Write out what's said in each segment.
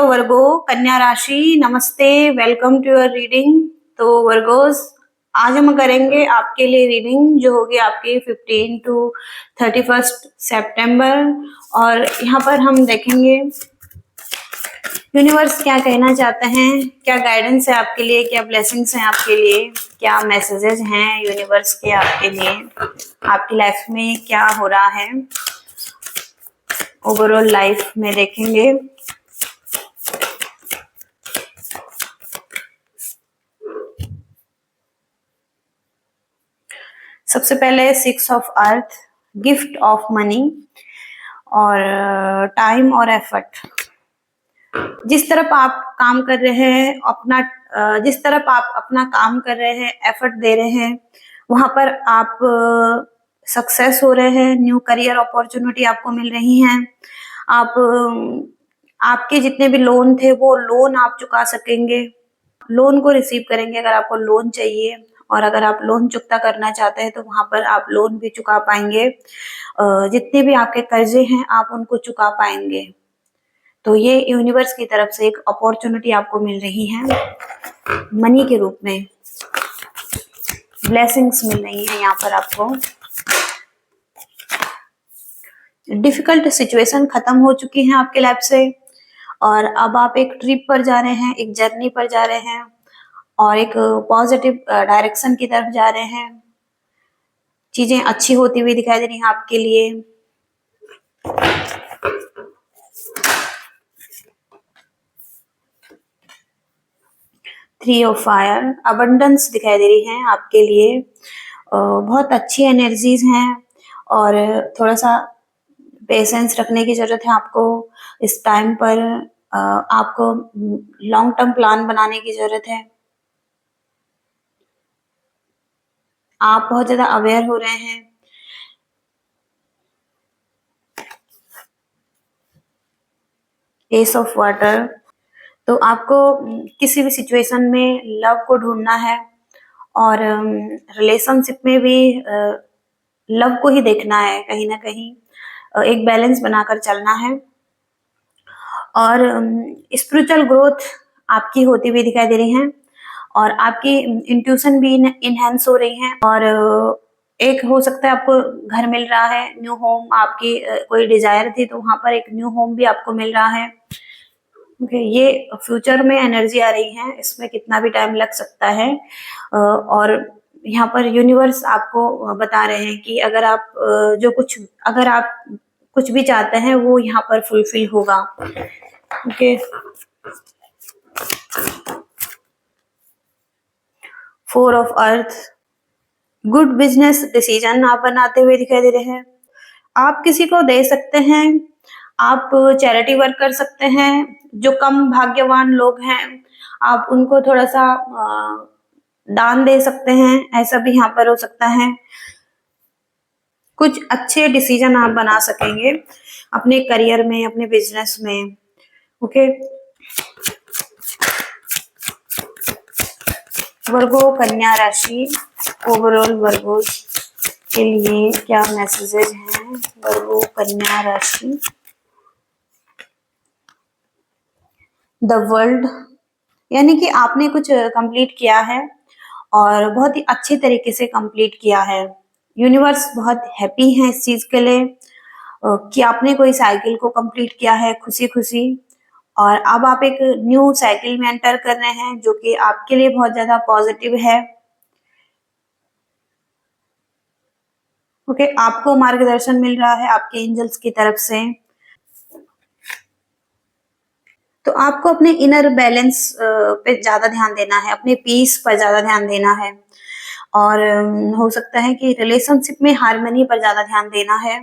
Hello वर्गो, कन्या राशि, नमस्ते, वेलकम टू योर रीडिंग। तो वर्गोस, आज हम करेंगे आपके लिए रीडिंग जो होगी आपकी 15 टू 31 सितंबर। और यहाँ पर हम देखेंगे यूनिवर्स क्या कहना चाहते हैं, क्या गाइडेंस है आपके लिए, क्या ब्लेसिंग्स हैं आपके लिए, क्या मैसेजेस हैं यूनिवर्स के आपके लिए, आपकी लाइफ में क्या हो रहा है, ओवरऑल लाइफ में देखेंगे। सबसे पहले 6 of earth, gift of money और टाइम और एफर्ट। जिस तरफ आप काम कर रहे हैं जिस तरफ आप अपना काम कर रहे हैं, एफर्ट दे रहे हैं, वहां पर आप सक्सेस हो रहे हैं। न्यू करियर अपॉर्चुनिटी आपको मिल रही हैं। आप आपके जितने भी लोन थे वो लोन आप चुका सकेंगे, लोन को रिसीव करेंगे अगर आपको लोन चाहिए। और अगर आप लोन चुकता करना चाहते हैं तो वहां पर आप लोन भी चुका पाएंगे। जितने भी आपके कर्जे हैं आप उनको चुका पाएंगे। तो ये यूनिवर्स की तरफ से एक अपॉर्चुनिटी आपको मिल रही है, मनी के रूप में ब्लेसिंग्स मिल रही है यहाँ पर आपको। डिफिकल्ट सिचुएशन खत्म हो चुकी है आपके लाइफ से और अब आप एक ट्रिप पर जा रहे हैं, एक जर्नी पर जा रहे हैं और एक पॉजिटिव डायरेक्शन की तरफ जा रहे हैं। चीजें अच्छी होती हुई दिखाई दे रही हैं आपके लिए। थ्री ऑफ फायर, अबंडेंस दिखाई दे रही है आपके लिए। बहुत अच्छी एनर्जीज हैं और थोड़ा सा पेशेंस रखने की जरूरत है आपको इस टाइम पर। आपको लॉन्ग टर्म प्लान बनाने की जरूरत है। आप बहुत ज्यादा अवेयर हो रहे हैं। एस ऑफ वाटर, तो आपको किसी भी सिचुएशन में लव को ढूंढना है और रिलेशनशिप में भी लव को ही देखना है। कहीं ना कहीं एक बैलेंस बनाकर चलना है और स्पिरिचुअल ग्रोथ आपकी होती हुई दिखाई दे रही है और आपकी इंट्यूशन भी इनहेंस हो रही है। और एक हो सकता है आपको घर मिल रहा है, न्यू होम। आपकी कोई डिजायर थी तो वहां पर एक न्यू होम भी आपको मिल रहा है। ये फ्यूचर में एनर्जी आ रही है, इसमें कितना भी टाइम लग सकता है। और यहाँ पर यूनिवर्स आपको बता रहे हैं कि अगर आप कुछ भी चाहते हैं वो यहाँ पर फुलफिल होगा। Okay, 4 of earth, good business decision आप बनाते हुए दिखाई दे रहे हैं। आप किसी को दे सकते हैं, आप चैरिटी वर्क कर सकते हैं। जो कम भाग्यवान लोग हैं आप उनको थोड़ा सा दान दे सकते हैं, ऐसा भी यहाँ पर हो सकता है। कुछ अच्छे डिसीजन आप बना सकेंगे अपने करियर में, अपने बिजनेस में। ओके, वर्गो कन्या राशि, ओवरऑल वर्गो के लिए क्या मैसेजेस हैं वर्गो कन्या राशि। द वर्ल्ड, यानी कि आपने कुछ कंप्लीट किया है और बहुत ही अच्छे तरीके से कंप्लीट किया है। यूनिवर्स बहुत हैप्पी है इस चीज के लिए कि आपने कोई साइकिल को कंप्लीट किया है खुशी खुशी। और अब आप एक न्यू साइकिल में एंटर कर रहे हैं जो कि आपके लिए बहुत ज्यादा पॉजिटिव है। ओके, आपको मार्गदर्शन मिल रहा है आपके एंजल्स की तरफ से। तो आपको अपने इनर बैलेंस पे ज्यादा ध्यान देना है, अपने पीस पर ज्यादा ध्यान देना है और हो सकता है कि रिलेशनशिप में हार्मनी पर ज्यादा ध्यान देना है।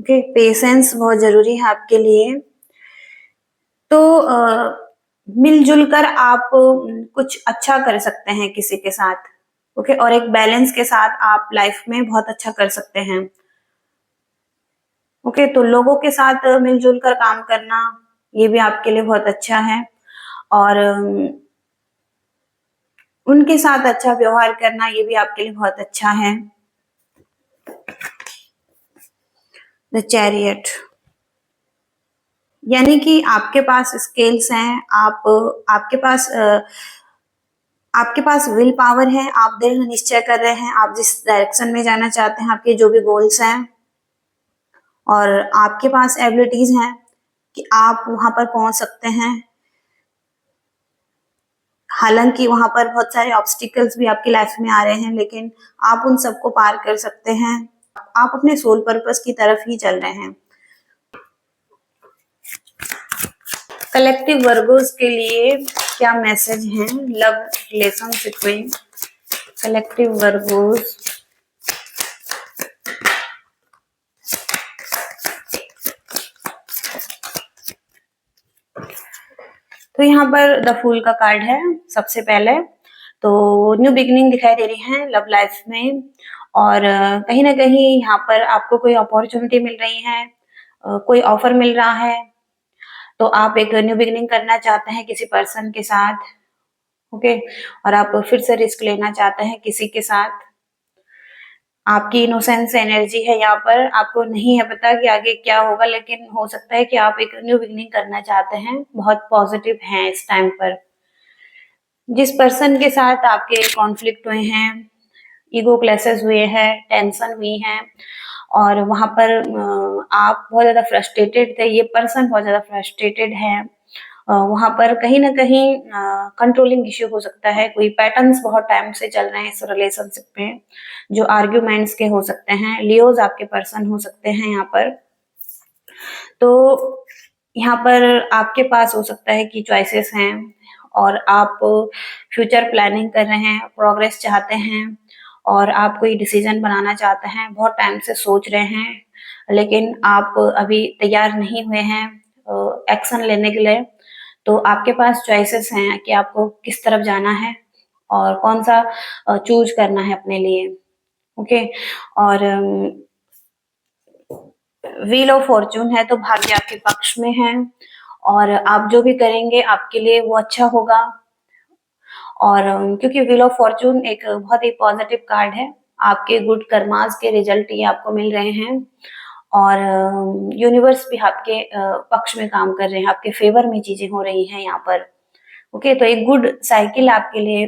ओके, पेशेंस बहुत जरूरी है आपके लिए। तो मिलजुल कर आप कुछ अच्छा कर सकते हैं किसी के साथ। ओके, और एक बैलेंस के साथ आप लाइफ में बहुत अच्छा कर सकते हैं। ओके, तो लोगों के साथ मिलजुल कर काम करना ये भी आपके लिए बहुत अच्छा है और उनके साथ अच्छा व्यवहार करना ये भी आपके लिए बहुत अच्छा है। द चैरियट, यानी कि आपके पास स्किल्स हैं, आपके पास विल पावर है, आप दृढ़ निश्चय कर रहे हैं, आप जिस डायरेक्शन में जाना चाहते हैं, आपके जो भी गोल्स हैं, और आपके पास एबिलिटीज हैं कि आप वहां पर पहुंच सकते हैं। हालांकि वहां पर बहुत सारे ऑब्स्टिकल्स भी आपकी लाइफ में आ रहे हैं, लेकिन आप उन सबको पार कर सकते हैं। आप अपने सोल पर्पस की तरफ ही चल रहे हैं। कलेक्टिव वर्गोस के लिए क्या मैसेज है लव रिलेशनशिप में? कलेक्टिव वर्गोस, तो यहाँ पर द फूल का कार्ड है सबसे पहले। तो न्यू बिगिनिंग दिखाई दे रही है लव लाइफ में, और कहीं ना कहीं यहाँ पर आपको कोई अपॉर्चुनिटी मिल रही है, कोई ऑफर मिल रहा है, तो आप एक न्यू बिगिनिंग करना चाहते हैं किसी पर्सन के साथ। ओके, और आप फिर से रिस्क लेना चाहते हैं किसी के साथ। आपकी इनोसेंस एनर्जी है यहाँ पर, आपको नहीं है पता कि आगे क्या होगा, लेकिन हो सकता है कि आप एक न्यू बिगिनिंग करना चाहते हैं, बहुत पॉजिटिव हैं इस टाइम पर। जिस पर्सन के साथ आपके कॉन्फ्लिक्ट हुए हैं, ईगो क्लैशेस हुए हैं, टेंशन हुई है, और वहां पर आप बहुत ज्यादा फ्रस्ट्रेटेड थे, ये पर्सन बहुत ज्यादा फ्रस्ट्रेटेड है। वहां पर कहीं ना कहीं कंट्रोलिंग इश्यू हो सकता है, कोई पैटर्न्स बहुत टाइम से चल रहे हैं इस रिलेशनशिप में, जो आर्ग्यूमेंट्स के हो सकते हैं। लियोज आपके पर्सन हो सकते हैं यहाँ पर। तो यहाँ पर आपके पास हो सकता है कि चॉइसेस हैं, और आप फ्यूचर प्लानिंग कर रहे हैं, प्रोग्रेस चाहते हैं, और आप कोई डिसीजन बनाना चाहते हैं, बहुत टाइम से सोच रहे हैं, लेकिन आप अभी तैयार नहीं हुए हैं एक्शन लेने के लिए। तो आपके पास चॉइसेस हैं कि आपको किस तरफ जाना है और कौन सा चूज करना है अपने लिए। ओके, और व्हील ऑफ फॉर्चून है, तो भाग्य आपके पक्ष में है, और आप जो भी करेंगे आपके लिए वो अच्छा होगा। और क्योंकि व्हील ऑफ फॉर्चून एक बहुत ही पॉजिटिव कार्ड है, आपके गुड कर्मास के रिजल्ट ये आपको मिल रहे हैं, और यूनिवर्स भी आपके पक्ष में काम कर रहे हैं, आपके फेवर में चीजें हो रही हैं यहाँ पर। ओके, तो एक गुड साइकिल आपके लिए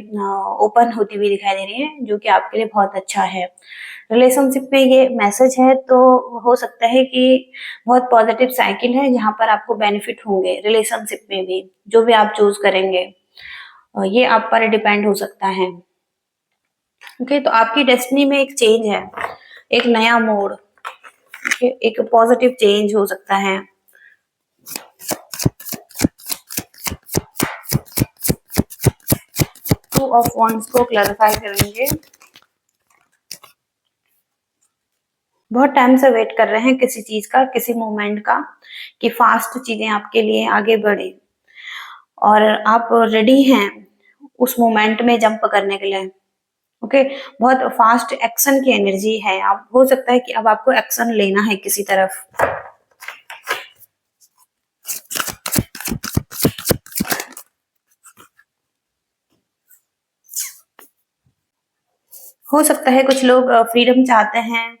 ओपन होती हुई दिखाई दे रही है, जो कि आपके लिए बहुत अच्छा है। रिलेशनशिप में ये मैसेज है, तो हो सकता है कि बहुत पॉजिटिव साइकिल है जहां पर आपको बेनिफिट होंगे रिलेशनशिप में भी, जो भी आप चूज करेंगे ये आप पर डिपेंड हो सकता है। ओके, तो आपकी डेस्टिनी में एक चेंज है, एक नया मोड़, एक पॉजिटिव चेंज हो सकता है। टू ऑफ वॉन्ड्स को क्लैरिफाई करेंगे। बहुत टाइम से वेट कर रहे हैं किसी चीज का, किसी मोमेंट का, कि फास्ट चीजें आपके लिए आगे बढ़े, और आप रेडी हैं उस मोमेंट में जंप करने के लिए। ओके, बहुत फास्ट एक्शन की एनर्जी है, आप हो सकता है कि अब आपको एक्शन लेना है किसी तरफ। हो सकता है कुछ लोग फ्रीडम चाहते हैं,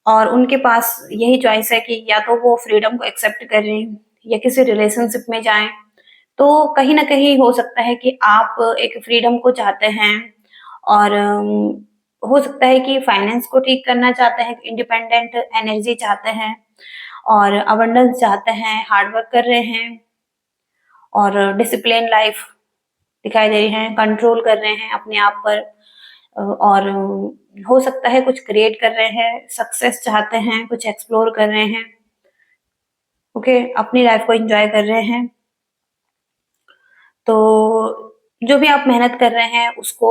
और उनके पास यही चॉइस है कि या तो वो फ्रीडम को एक्सेप्ट करें या किसी रिलेशनशिप में जाएं। तो कहीं ना कहीं हो सकता है कि आप एक फ्रीडम को चाहते हैं, और हो सकता है कि फाइनेंस को ठीक करना चाहते हैं, इंडिपेंडेंट एनर्जी चाहते हैं, और अबंडेंस चाहते हैं, हार्ड वर्क कर रहे हैं, और डिसिप्लिन लाइफ दिखाई दे रही है, कंट्रोल कर रहे हैं अपने आप पर, और हो सकता है कुछ क्रिएट कर रहे हैं, सक्सेस चाहते हैं, कुछ एक्सप्लोर कर रहे हैं। ओके, अपनी लाइफ को एंजॉय कर रहे हैं। तो जो भी आप मेहनत कर रहे हैं उसको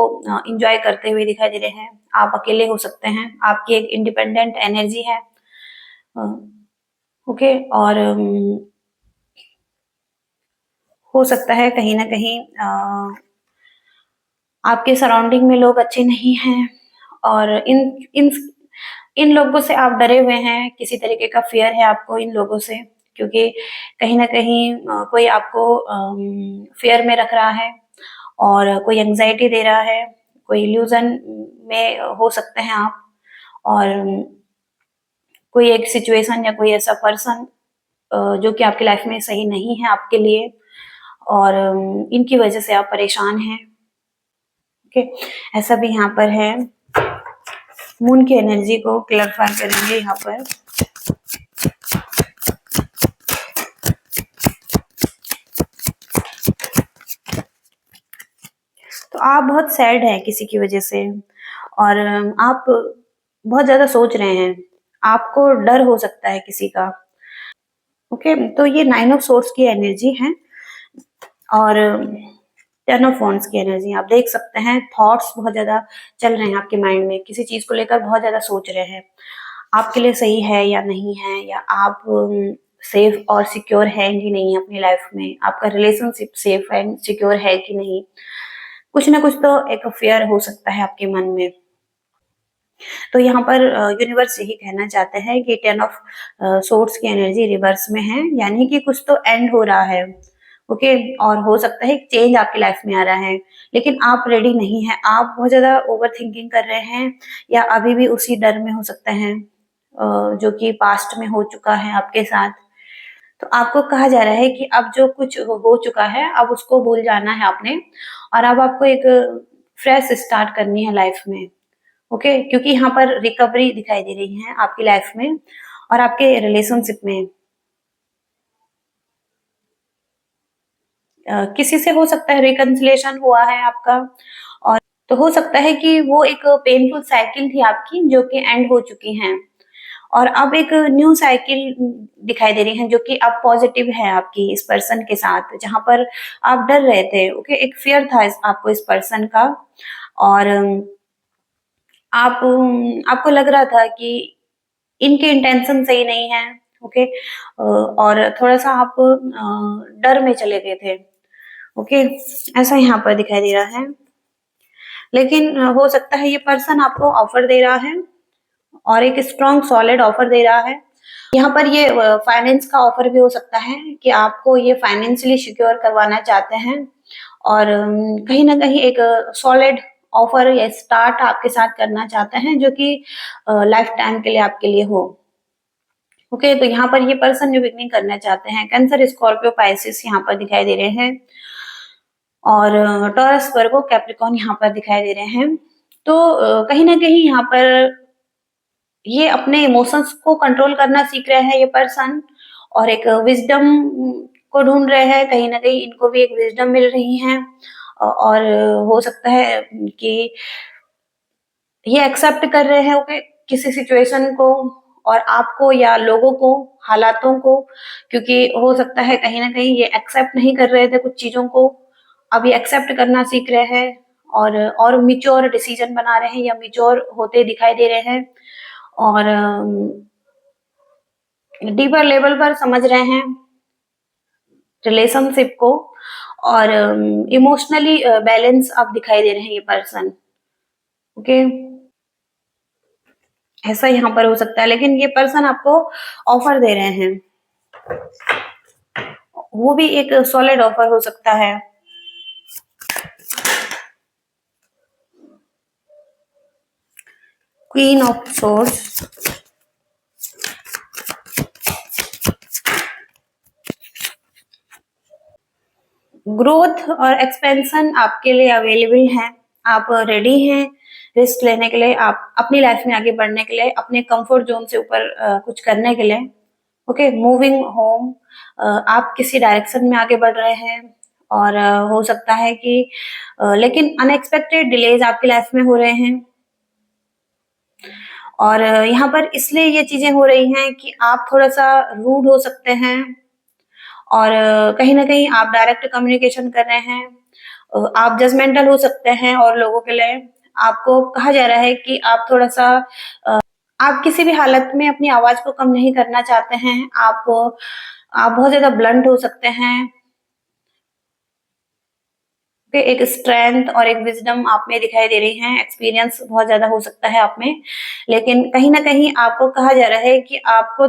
एंजॉय करते हुए दिखाई दे रहे हैं। आप अकेले हो सकते हैं, आपकी एक इंडिपेंडेंट एनर्जी है। ओके, और हो सकता है कहीं ना कहीं आपके सराउंडिंग में लोग अच्छे नहीं हैं, और इन इन इन लोगों से आप डरे हुए हैं, किसी तरीके का फियर है आपको इन लोगों से, क्योंकि कहीं ना कहीं कोई आपको फियर में रख रहा है, और कोई एंजाइटी दे रहा है, कोई इल्यूजन में हो सकते हैं आप, और कोई एक सिचुएशन या कोई ऐसा पर्सन जो कि आपकी लाइफ में सही नहीं है आपके लिए, और इनकी वजह से आप परेशान हैं। ओके, ऐसा भी यहाँ पर है। मून की एनर्जी को क्लैरिफाई करेंगे यहाँ पर। तो आप बहुत सैड हैं किसी की वजह से, और आप बहुत ज्यादा सोच रहे हैं, आपको डर हो सकता है किसी का। ओके, तो ये 9 ऑफ सोर्ड्स की एनर्जी है, और 10 ऑफ वॉन्ड्स की एनर्जी। आप देख सकते हैं थॉट्स बहुत ज्यादा चल रहे हैं आपके माइंड में, किसी चीज को लेकर बहुत ज्यादा सोच रहे हैं, आपके लिए सही है या नहीं है, या आप सेफ और सिक्योर है कि नहीं अपनी लाइफ में, आपका रिलेशनशिप सेफ एंड सिक्योर है कि नहीं। कुछ ना कुछ तो एक फियर हो सकता है आपके मन में। तो यहाँ पर यूनिवर्स यही कहना चाहते हैं कि 10 ऑफ सोर्ड्स की एनर्जी रिवर्स में है, यानी कि कुछ तो एंड हो रहा है। ओके, और हो सकता है चेंज आपकी लाइफ में आ रहा है, लेकिन आप रेडी नहीं है, आप बहुत ज्यादा ओवर थिंकिंग कर रहे हैं, या अभी भी उसी डर में हो सकते हैं जो कि पास्ट में हो चुका है आपके साथ। तो आपको कहा जा रहा है कि अब जो कुछ हो चुका है अब उसको भूल जाना है आपने, और अब आपको एक फ्रेश स्टार्ट करनी है लाइफ में। ओके, क्योंकि यहाँ पर रिकवरी दिखाई दे रही है आपकी लाइफ में और आपके रिलेशनशिप में। किसी से हो सकता है रिकंसिलेशन हुआ है आपका, और तो हो सकता है कि वो एक पेनफुल साइकिल थी आपकी जो कि एंड हो चुकी है, और अब एक न्यू साइकिल दिखाई दे रही है जो कि अब पॉजिटिव है आपकी इस पर्सन के साथ, जहां पर आप डर रहे थे। ओके, एक फियर था आपको इस पर्सन का, और आपको लग रहा था कि इनके इंटेंशन सही नहीं है। ओके, और थोड़ा सा आप डर में चले गए थे। ओके, ऐसा यहाँ पर दिखाई दे रहा है, लेकिन हो सकता है ये पर्सन आपको ऑफर दे रहा है, और एक स्ट्रॉन्ग सॉलिड ऑफर दे रहा है। यहाँ पर ये फाइनेंस का ऑफर भी हो सकता है कि आपको ये फाइनेंशियली सिक्योर करवाना चाहते हैं, और कहीं ना कहीं एक सॉलिड ऑफर या स्टार्ट आपके साथ करना चाहते हैं जो कि लाइफ टाइम के लिए आपके लिए हो। ओके, तो यहाँ पर ये पर्सन जो बिगनिंग करना चाहते हैं, कैंसर, स्कॉर्पियो, पाइसिस यहाँ पर दिखाई दे रहे हैं, और टॉरस, वर्गो, कैप्रिकॉर्न यहाँ पर दिखाई दे रहे हैं। तो कहीं ना कहीं यहाँ पर ये अपने इमोशंस को कंट्रोल करना सीख रहे हैं ये पर्सन, और एक विजडम को ढूंढ रहे हैं। कहीं ना कहीं इनको भी एक विजडम मिल रही है, और हो सकता है कि ये एक्सेप्ट कर रहे हैं ओके किसी सिचुएशन को, और आपको या लोगों को, हालातों को, क्योंकि हो सकता है कहीं ना कहीं ये एक्सेप्ट नहीं कर रहे थे कुछ चीजों को, अब ये एक्सेप्ट करना सीख रहे हैं, और मिच्योर डिसीजन बना रहे हैं या मिच्योर होते दिखाई दे रहे हैं, और डीपर लेवल पर समझ रहे हैं रिलेशनशिप को, और इमोशनली बैलेंस अब दिखाई दे रहे हैं ये पर्सन। ओके, ऐसा यहाँ पर हो सकता है, लेकिन ये पर्सन आपको ऑफर दे रहे हैं, वो भी एक सॉलिड ऑफर हो सकता है। क्वीन ऑफ सोर्ड्स, ग्रोथ और एक्सपेंशन आपके लिए अवेलेबल है, आप रेडी हैं रिस्क लेने के लिए, आप अपनी लाइफ में आगे बढ़ने के लिए, अपने कंफर्ट जोन से ऊपर कुछ करने के लिए। ओके, मूविंग होम, आप किसी डायरेक्शन में आगे बढ़ रहे हैं, और हो सकता है कि लेकिन अनएक्सपेक्टेड डिलेज आपकी लाइफ में हो रहे हैं, और यहाँ पर इसलिए ये चीजें हो रही हैं कि आप थोड़ा सा रूड हो सकते हैं, और कहीं ना कहीं आप डायरेक्ट कम्युनिकेशन कर रहे हैं, आप जजमेंटल हो सकते हैं, और लोगों के लिए आपको कहा जा रहा है कि आप थोड़ा सा आप किसी भी हालत में अपनी आवाज को कम नहीं करना चाहते हैं, आप बहुत ज्यादा ब्लंट हो सकते हैं। एक स्ट्रेंथ और एक विजडम आप में दिखाई दे रही है, एक्सपीरियंस बहुत ज्यादा हो सकता है आप में, लेकिन कहीं ना कहीं आपको कहा जा रहा है कि आपको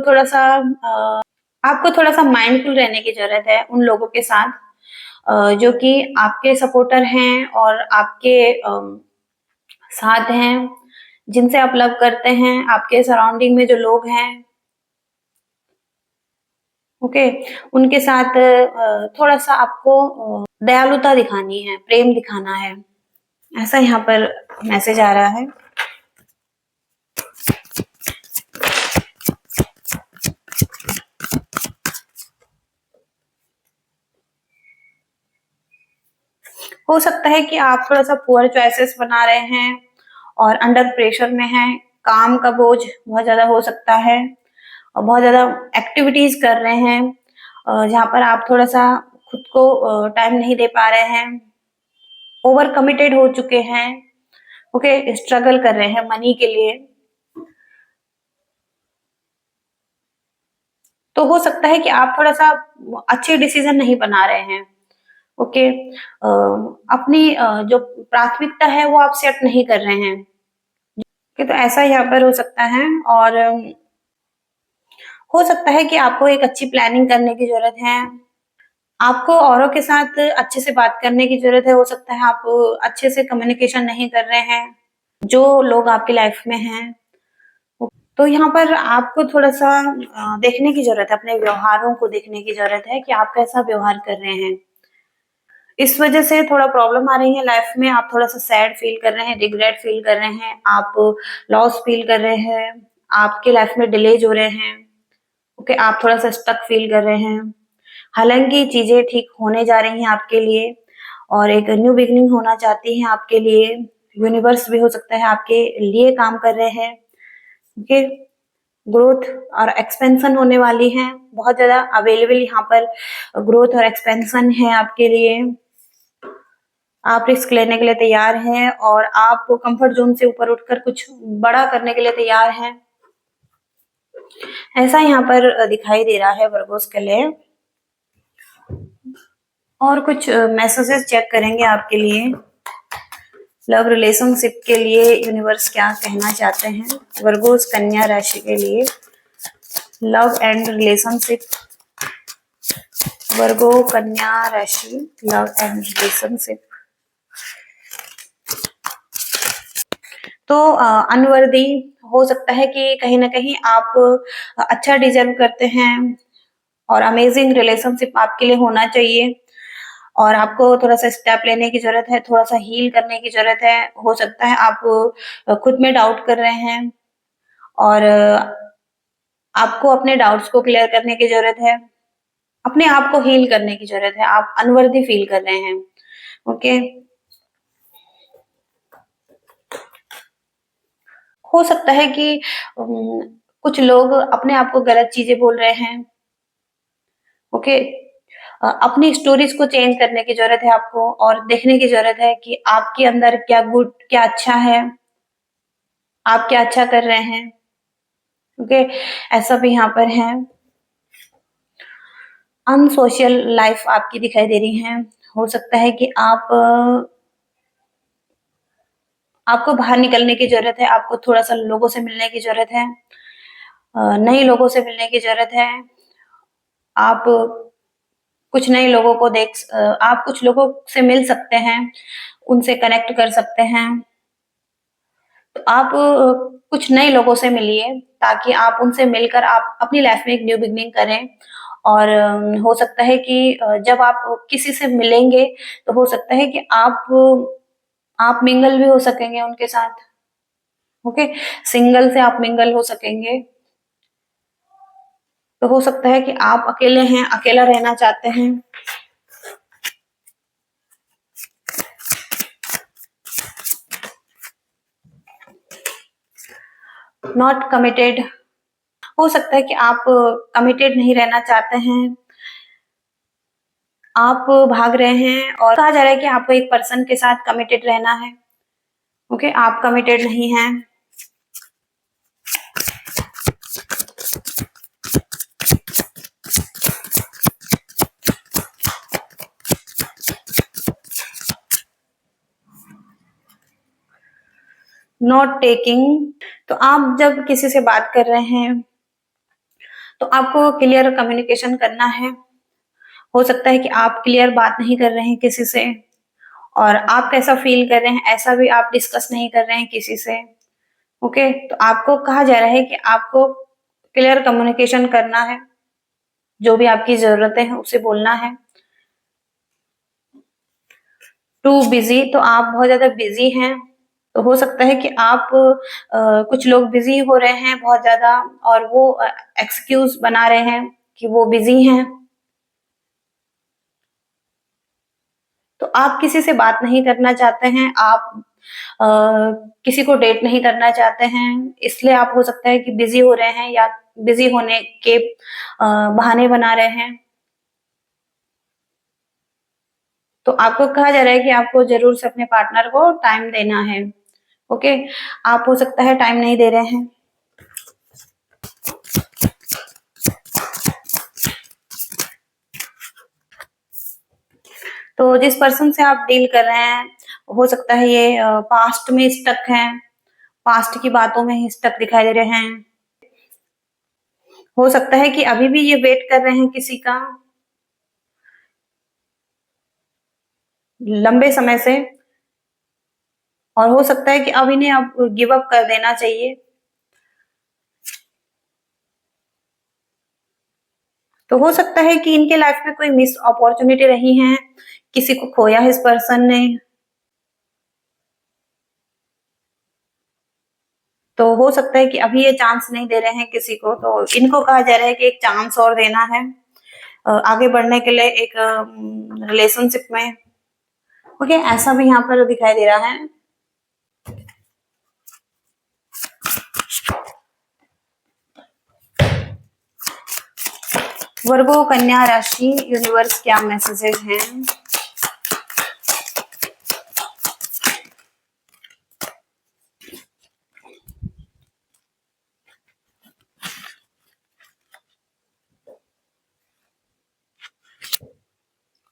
थोड़ा सा माइंडफुल रहने की जरूरत है उन लोगों के साथ जो कि आपके सपोर्टर हैं और आपके साथ हैं, जिनसे आप लव करते हैं, आपके सराउंडिंग में जो लोग हैं। ओके, उनके साथ थोड़ा सा आपको दयालुता दिखानी है, प्रेम दिखाना है, ऐसा यहाँ पर मैसेज आ रहा है। हो सकता है कि आप थोड़ा सा पुअर चॉइसेस बना रहे हैं और अंडर प्रेशर में हैं, काम का बोझ बहुत ज्यादा हो सकता है और बहुत ज्यादा एक्टिविटीज कर रहे हैं जहाँ पर आप थोड़ा सा खुद को टाइम नहीं दे पा रहे हैं, ओवर कमिटेड हो चुके हैं, ओके, स्ट्रगल कर रहे हैं मनी के लिए। तो हो सकता है कि आप थोड़ा सा अच्छे डिसीजन नहीं बना रहे हैं, ओके, अपनी जो प्राथमिकता है वो आप सेट नहीं कर रहे हैं, कि तो ऐसा यहाँ पर हो सकता है। और हो सकता है कि आपको एक अच्छी प्लानिंग करने की जरूरत है, आपको औरों के साथ अच्छे से बात करने की जरूरत है। हो सकता है आप अच्छे से कम्युनिकेशन नहीं कर रहे हैं जो लोग आपकी लाइफ में हैं, तो यहाँ पर आपको थोड़ा सा देखने की जरूरत है, अपने व्यवहारों को देखने की जरूरत है कि आप कैसा व्यवहार कर रहे हैं। इस वजह से थोड़ा प्रॉब्लम आ रही है लाइफ में, आप थोड़ा सा सैड फील कर रहे हैं, रिग्रेट फील कर रहे हैं, आप लॉस फील कर रहे हैं, आपके लाइफ में डिलेज हो रहे हैं, ओके, आप थोड़ा सा स्टक फील कर रहे हैं। हालांकि चीजें ठीक होने जा रही हैं आपके लिए और एक न्यू बिगनिंग होना चाहती है आपके लिए, यूनिवर्स भी हो सकता है आपके लिए काम कर रहे हैं, ओके, ग्रोथ और एक्सपेंशन होने वाली है, बहुत ज्यादा अवेलेबल यहाँ पर ग्रोथ और एक्सपेंशन है आपके लिए। आप रिस्क लेने के लिए तैयार हैं और आप कंफर्ट जोन से ऊपर उठकर कुछ बड़ा करने के लिए तैयार हैं, ऐसा यहाँ पर दिखाई दे रहा है वर्गोस के लिए। और कुछ मैसेजेस चेक करेंगे आपके लिए, लव रिलेशनशिप के लिए यूनिवर्स क्या कहना चाहते हैं वर्गोस कन्या राशि के लिए, लव एंड रिलेशनशिप, वर्गो कन्या राशि, लव एंड रिलेशनशिप। तो अनवर्दी हो सकता है कि कहीं ना कहीं आप अच्छा डिजर्व करते हैं और अमेजिंग रिलेशनशिप आपके लिए होना चाहिए और आपको थोड़ा सा स्टेप लेने की जरूरत है, थोड़ा सा हील करने की जरूरत है। हो सकता है आप खुद में डाउट कर रहे हैं और आपको अपने डाउट्स को क्लियर करने की जरूरत है, अपने आप को हील करने की जरूरत है, आप अनवर्दी फील कर रहे हैं, ओके। हो सकता है कि कुछ लोग अपने आप को गलत चीजें बोल रहे हैं, ओके, अपनी स्टोरीज को चेंज करने की जरूरत है आपको और देखने की जरूरत है कि आपके अंदर क्या गुड, क्या अच्छा है, आप क्या अच्छा कर रहे हैं, ओके, ऐसा भी यहाँ पर है। अनसोशल लाइफ आपकी दिखाई दे रही है, हो सकता है कि आप आपको बाहर निकलने की जरूरत है, आपको थोड़ा सा लोगों से मिलने की जरूरत है, नए लोगों से मिलने की जरूरत है, आप कुछ नए लोगों को आप कुछ लोगों से मिल सकते हैं, उनसे कनेक्ट कर सकते हैं, तो आप कुछ नए लोगों से मिलिए ताकि आप उनसे मिलकर आप अपनी लाइफ में एक न्यू बिगनिंग करें। और हो सकता है कि जब आप किसी से मिलेंगे तो हो सकता है कि आप मिंगल भी हो सकेंगे उनके साथ, ओके, सिंगल से आप मिंगल हो सकेंगे। तो हो सकता है कि आप अकेले हैं, अकेला रहना चाहते हैं, नॉट कमिटेड, हो सकता है कि आप कमिटेड नहीं रहना चाहते हैं, आप भाग रहे हैं और कहा जा रहा है कि आपको एक पर्सन के साथ कमिटेड रहना है, ओके, आप कमिटेड नहीं हैं। नॉट टेकिंग, तो आप जब किसी से बात कर रहे हैं तो आपको क्लियर कम्युनिकेशन करना है। हो सकता है कि आप क्लियर बात नहीं कर रहे हैं किसी से और आप कैसा फील कर रहे हैं ऐसा भी आप डिस्कस नहीं कर रहे हैं किसी से, ओके, तो आपको कहा जा रहा है कि आपको क्लियर कम्युनिकेशन करना है, जो भी आपकी जरूरतें हैं उसे बोलना है। टू बिजी, तो आप बहुत ज्यादा बिजी हैं। तो हो सकता है कि आप कुछ लोग बिजी हो रहे हैं बहुत ज्यादा, और वो एक्सक्यूज बना रहे हैं कि वो बिजी हैं। तो आप किसी से बात नहीं करना चाहते हैं, आप अ, किसी को डेट नहीं करना चाहते हैं, इसलिए आप हो सकता है कि बिजी हो रहे हैं या बिजी होने के बहाने बना रहे हैं। तो आपको कहा जा रहा है कि आपको जरूर से अपने पार्टनर को टाइम देना है। ओके, आप हो सकता है टाइम नहीं दे रहे हैं। तो जिस पर्सन से आप डील कर रहे हैं, हो सकता है ये पास्ट में स्टक हैं, पास्ट की बातों में ही स्टक दिखाई दे रहे हैं। हो सकता है कि अभी भी ये वेट कर रहे हैं किसी का, लंबे समय से, और हो सकता है कि अब इन्हें अब गिव अप कर देना चाहिए। तो हो सकता है कि इनके लाइफ में कोई मिस अपॉर्चुनिटी रही है, किसी को खोया है इस पर्सन ने। तो हो सकता है कि अभी ये चांस नहीं दे रहे हैं किसी को, तो इनको कहा जा रहा है कि एक चांस और देना है आगे बढ़ने के लिए एक रिलेशनशिप में। ओके, ऐसा भी यहाँ पर दिखाई दे रहा है। वर्गो कन्या राशि, यूनिवर्स क्या मैसेजेस हैं?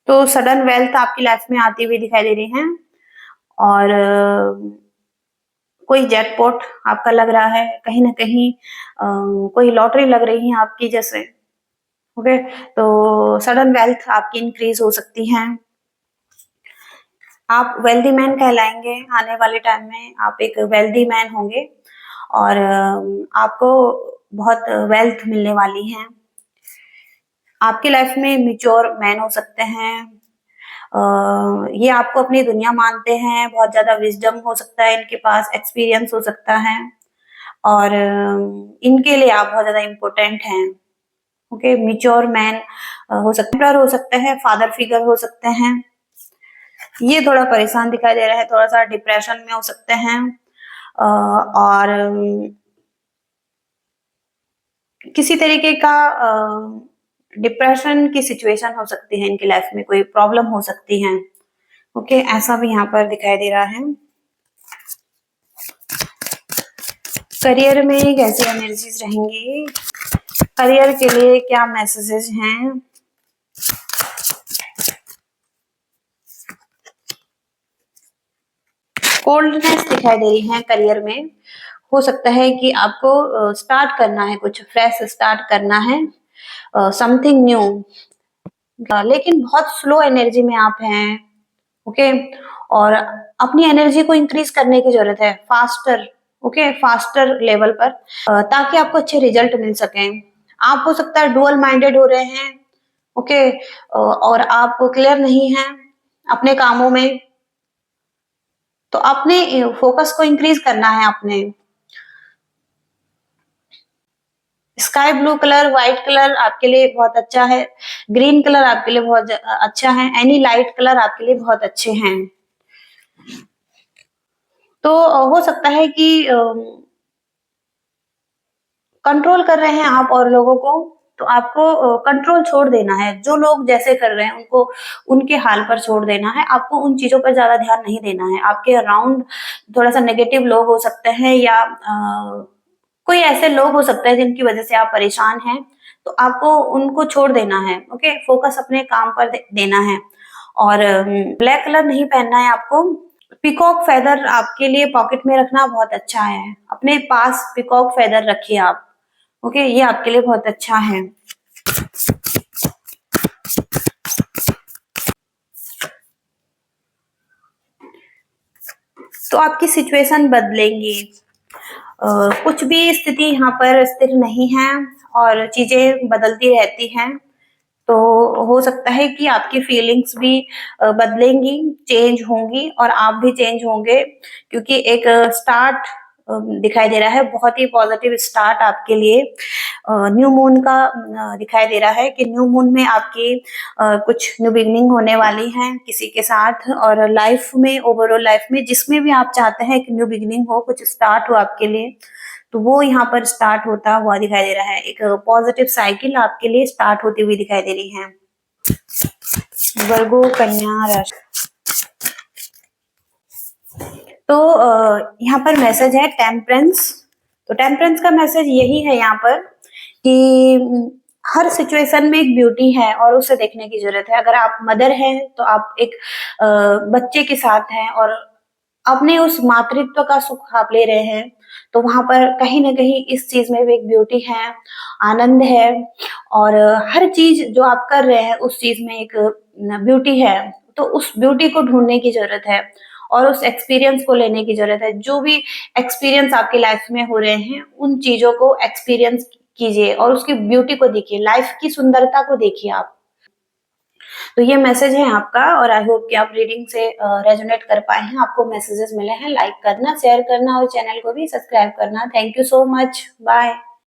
तो सडन वेल्थ आपकी लाइफ में आती हुई दिखाई दे रही है, और कोई जैकपॉट आपका लग रहा है कहीं ना कहीं, कोई लॉटरी लग रही है आपकी जैसे। ओके, तो सडन वेल्थ आपकी इंक्रीज हो सकती है। आप वेल्दी मैन कहलाएंगे, आने वाले टाइम में आप एक वेल्दी मैन होंगे, और आपको बहुत वेल्थ मिलने वाली है। आपकी लाइफ में मिच्योर मैन हो सकते हैं, ये आपको अपनी दुनिया मानते हैं, बहुत ज्यादा विजडम हो सकता है इनके पास, एक्सपीरियंस हो सकता है, और इनके लिए आप बहुत ज्यादा इम्पोर्टेंट हैं। ओके, मिच्योर मैन हो सकते हैं, हो सकते हैं, फादर फिगर हो सकते हैं। ये थोड़ा परेशान दिखाई दे रहा है, थोड़ा सा डिप्रेशन में हो सकते हैं, और किसी तरीके का डिप्रेशन की सिचुएशन हो सकती है इनकी लाइफ में, कोई प्रॉब्लम हो सकती है। ओके, ऐसा भी यहाँ पर दिखाई दे रहा है। करियर में कैसी एनर्जीज रहेंगी, करियर के लिए क्या मैसेजेस हैं? कोल्डनेस दिखाई दे रही है करियर में। हो सकता है कि आपको स्टार्ट करना है, कुछ फ्रेश स्टार्ट करना है, समथिंग न्यू, लेकिन बहुत स्लो एनर्जी में आप हैं। ओके, और अपनी एनर्जी को इंक्रीज करने की जरूरत है, फास्टर। ओके, फास्टर लेवल पर, ताकि आपको अच्छे रिजल्ट मिल सके। आप हो सकता है डुअल माइंडेड हो रहे हैं। ओके, और आप क्लियर नहीं हैं अपने कामों में, तो अपने फोकस को इंक्रीज करना है अपने। Sky blue colour, white colour आपके लिए बहुत अच्छा है, ग्रीन कलर आपके लिए बहुत अच्छा है, एनी लाइट कलर आपके लिए बहुत अच्छे हैं। तो हो सकता है कि कंट्रोल कर रहे हैं आप और लोगों को, तो आपको कंट्रोल छोड़ देना है। जो लोग जैसे कर रहे हैं उनको उनके हाल पर छोड़ देना है, आपको उन चीजों पर ज्यादा ध्यान नहीं देना है। आपके अराउंड थोड़ा सा नेगेटिव लोग हो सकते हैं, या कोई ऐसे लोग हो सकते हैं जिनकी वजह से आप परेशान हैं, तो आपको उनको छोड़ देना है। ओके, फोकस अपने काम पर देना है, और ब्लैक कलर नहीं पहनना है आपको। पिकॉक फेदर आपके लिए पॉकेट में रखना बहुत अच्छा है, अपने पास पिकॉक फेदर रखिए आप। ओके, ये आपके लिए बहुत अच्छा है। तो आपकी सिचुएशन बदलेंगी, कुछ भी स्थिति यहाँ पर स्थिर नहीं है, और चीजें बदलती रहती हैं। तो हो सकता है कि आपकी फीलिंग्स भी बदलेंगी, चेंज होंगी और आप भी चेंज होंगे, क्योंकि एक स्टार्ट दिखाई दे रहा है, बहुत ही पॉजिटिव स्टार्ट आपके लिए न्यू मून का दिखाई दे रहा है कि न्यू मून में आपकी कुछ न्यू बिगनिंग होने वाली है किसी के साथ, और लाइफ में, ओवरऑल लाइफ में जिसमें भी आप चाहते हैं कि न्यू बिगनिंग हो, कुछ स्टार्ट हो आपके लिए, तो वो यहाँ पर स्टार्ट होता हुआ दिखाई दे रहा है। एक पॉजिटिव साइकिल आपके लिए स्टार्ट होती हुई दिखाई दे रही है। वर्गो कन्या राशि, तो यहाँ पर मैसेज है टेम्परेंस। तो टेम्परेंस का मैसेज यही है यहाँ पर कि हर सिचुएशन में एक ब्यूटी है और उसे देखने की जरूरत है। अगर आप मदर हैं तो आप एक बच्चे के साथ हैं और अपने उस मातृत्व का सुख आप ले रहे हैं, तो वहां पर कहीं ना कहीं इस चीज में भी एक ब्यूटी है, आनंद है, और हर चीज जो आप कर रहे हैं उस चीज में एक ब्यूटी है। तो उस ब्यूटी को ढूंढने की जरूरत है और उस एक्सपीरियंस को लेने की जरूरत है। जो भी एक्सपीरियंस आपकी लाइफ में हो रहे हैं उन चीजों को एक्सपीरियंस कीजिए और उसकी ब्यूटी को देखिए, लाइफ की सुंदरता को देखिए आप। तो ये मैसेज है आपका और आई होप कि आप रीडिंग से रेजोनेट कर पाए हैं, आपको मैसेजेस मिले हैं। लाइक करना, शेयर करना और चैनल को भी सब्सक्राइब करना। Thank you so much, bye.